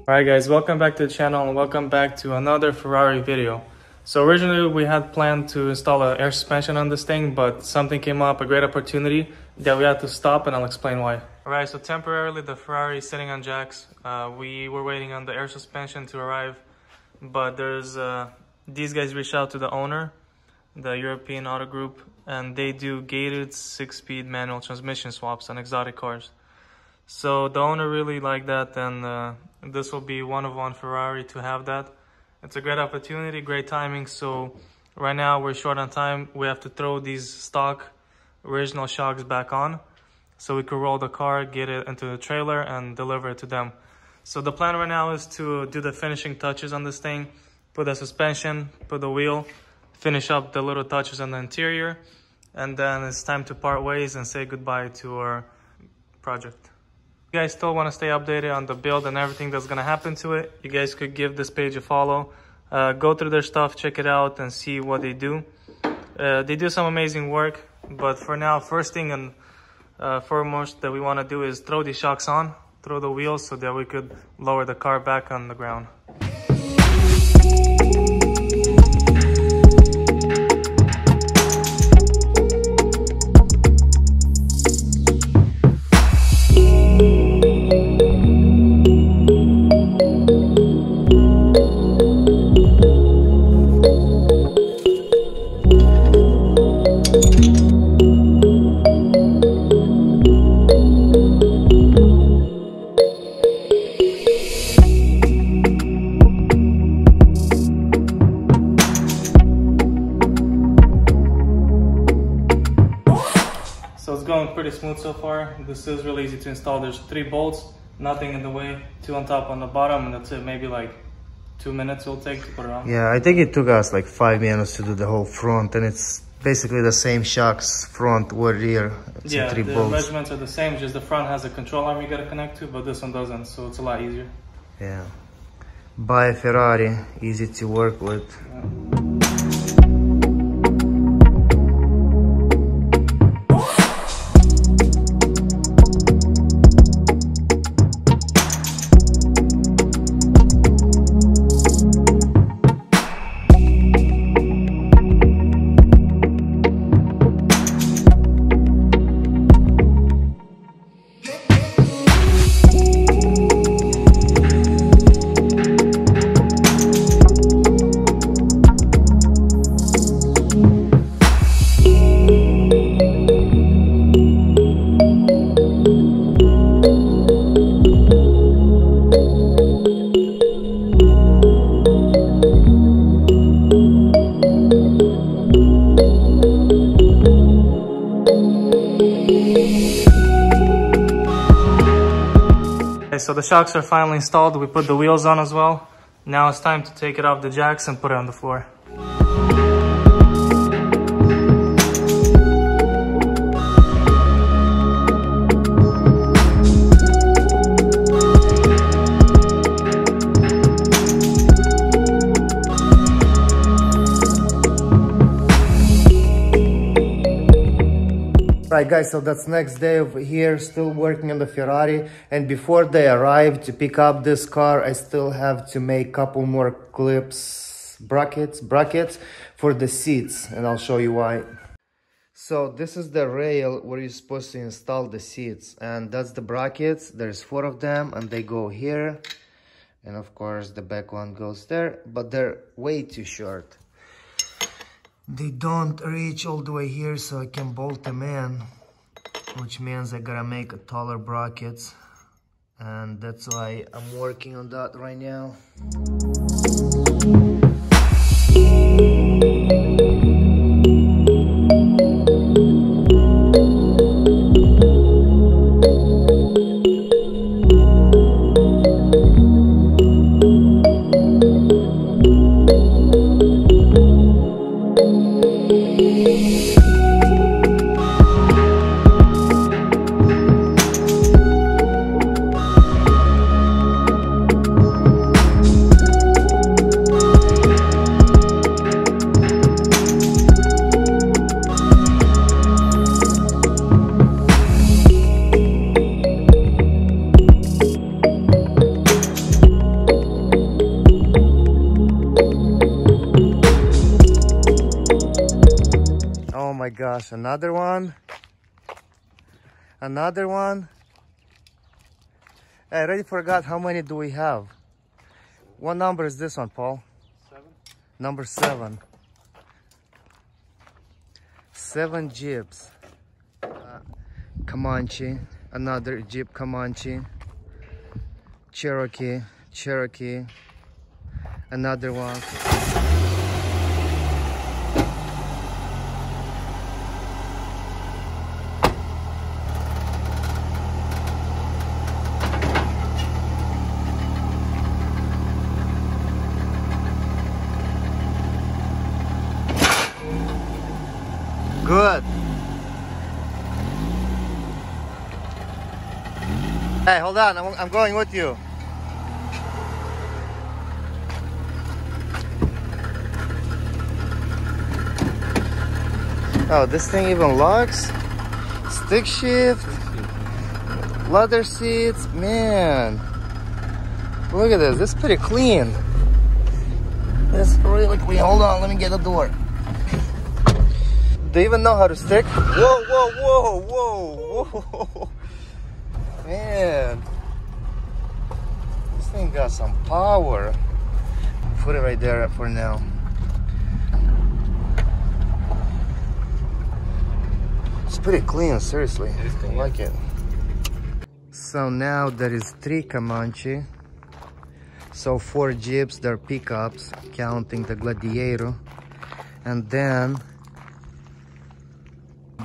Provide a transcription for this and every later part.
Alright guys, welcome back to the channel and welcome back to another Ferrari video. So originally we had planned to install an air suspension on this thing, but something came up, a great opportunity that we had to stop, and I'll explain why. Alright, so temporarily the Ferrari is sitting on jacks. We were waiting on the air suspension to arrive, but there's these guys reached out to the owner, the European Auto Group, and they do gated 6-speed manual transmission swaps on exotic cars. So the owner really liked that, and this will be one of one Ferrari to have that. It's a great opportunity, great timing. So right now we're short on time. We have to throw these stock original shocks back on so we can roll the car, get it into the trailer, and deliver it to them. So the plan right now is to do the finishing touches on this thing, put the suspension, put the wheel, finish up the little touches on the interior, and then it's time to part ways and say goodbye to our project. If you guys still want to stay updated on the build and everything that's going to happen to it, you guys could give this page a follow. Go through their stuff, check it out, and see what they do. They do some amazing work, but for now, first thing and foremost that we want to do is throw these shocks on, throw the wheels so that we could lower the car back on the ground. So it's going pretty smooth so far. This is really easy to install. There's 3 bolts, nothing in the way, 2 on top, on the bottom, and that's it. Maybe like 2 minutes it'll take to put it on. Yeah, I think it took us like 5 minutes to do the whole front, and it's basically the same shocks, front or rear. It's 3 bolts. The measurements are the same, just the front has a control arm you gotta connect to, but this one doesn't, so it's a lot easier. Yeah. Buy a Ferrari, easy to work with. Yeah. So the shocks are finally installed. We put the wheels on as well. Now it's time to take it off the jacks and put it on the floor. Right guys, so that's next day over here, still working on the Ferrari, and before they arrive to pick up this car, I still have to make a couple more clips, brackets for the seats, and I'll show you why. So this is the rail where you're supposed to install the seats, and that's the brackets. There's 4 of them, and they go here, and of course the back one goes there, but they're way too short. They don't reach all the way here, so I can bolt them in, which means I gotta make a taller brackets, and that's why I'm working on that right now. gosh, another one. Another one. I already forgot how many do we have. What number is this one, Paul? 7. Number 7. 7 Jeeps. Comanche. Another Jeep Comanche. Cherokee. Another one. Good. Hey, hold on. I'm going with you. Oh, this thing even locks. Stick shift. Leather seats. Man. Look at this. This is pretty clean. This is really clean. Hold on. Let me get the door. Do you even know how to stick? Whoa, whoa, whoa, whoa, whoa. Man. This thing got some power. Put it right there for now. It's pretty clean, seriously. I like it. So now there is 3 Comanche. So 4 Jeeps, they're pickups, counting the Gladiator. And then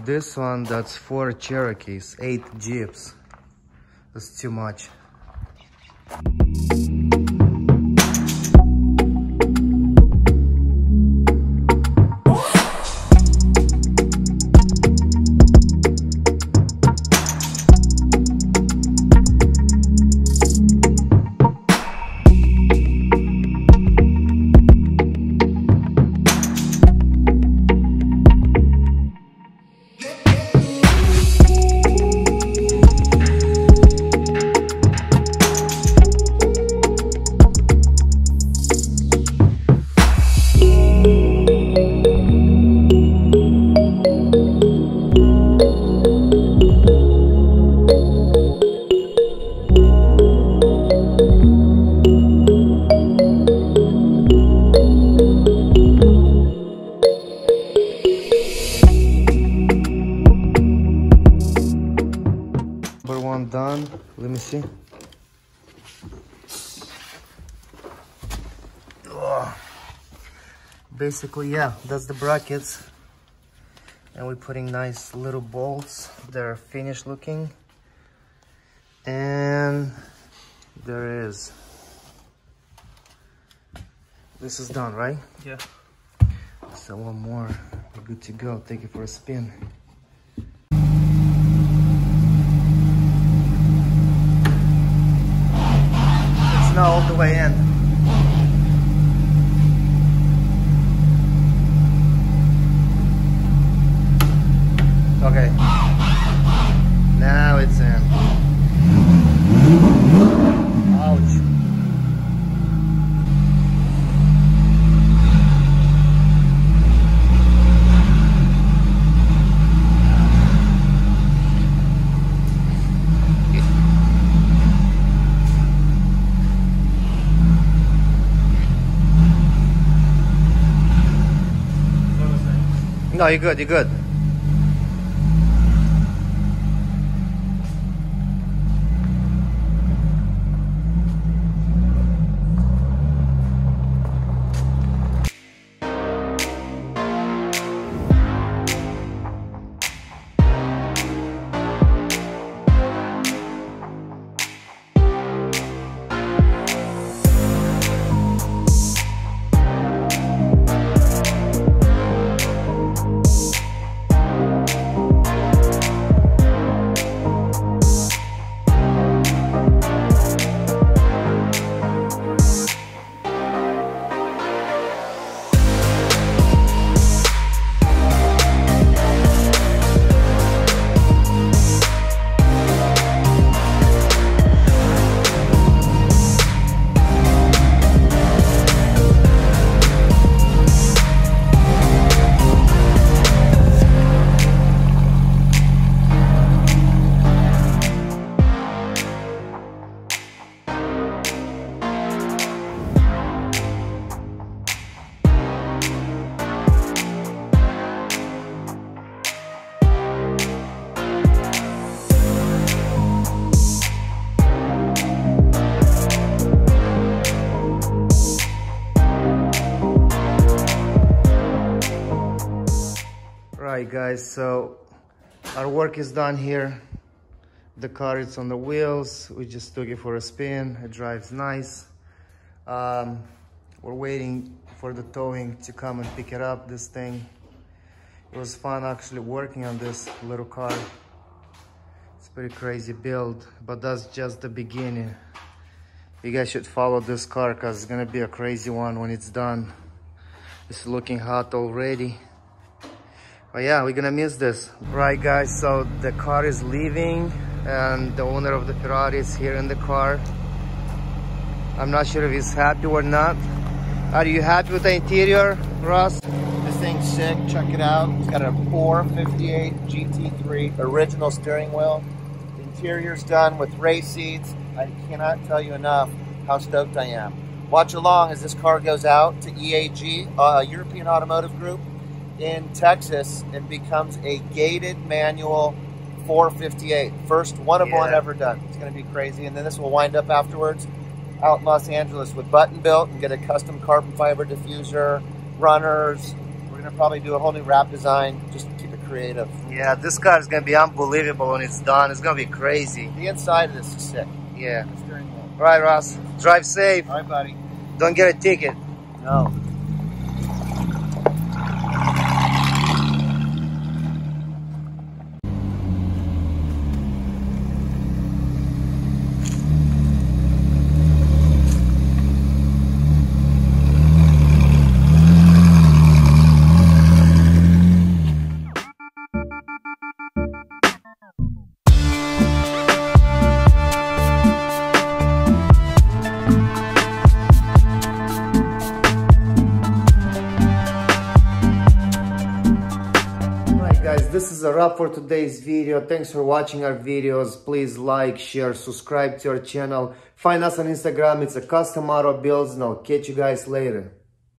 this one, that's 4 Cherokees, 8 Jeeps. That's too much. One done. Let me see. Ugh. Basically, yeah, that's the brackets, and we're putting nice little bolts. They're finished looking, and there is. This is done, right? Yeah. So one more. We're good to go. Take it for a spin. Snow all the way in. Okay. Now it's in. Ouch. No, you're good, you're good. Right guys, so our work is done here. The car is on the wheels. We just took it for a spin. It drives nice. We're waiting for the towing to come and pick it up, this thing. It was fun actually working on this little car. It's a pretty crazy build, but that's just the beginning. You guys should follow this car because it's gonna be a crazy one when it's done. It's looking hot already. But yeah, we're gonna miss this. Right guys, so the car is leaving and the owner of the Ferrari is here in the car. I'm not sure if he's happy or not. Are you happy with the interior, Ross? This thing's sick, check it out. It's got a 458 GT3 original steering wheel. The interior's done with race seats. I cannot tell you enough how stoked I am. Watch along as this car goes out to EAG, European Automotive Group, in Texas, and becomes a gated manual 458. First one of one ever done. It's going to be crazy. And then this will wind up afterwards out in Los Angeles with button built and get a custom carbon fiber diffuser, runners. We're going to probably do a whole new wrap design just to keep it creative. Yeah, this car is going to be unbelievable when it's done. It's going to be crazy. The inside of this is sick. Yeah. The steering wheel. All right, Ross. Drive safe. All right, buddy. Don't get a ticket. No. Guys, this is a wrap for today's video. Thanks for watching our videos. Please like, share, subscribe to our channel. Find us on Instagram. It's a custom auto builds, and I'll catch you guys later.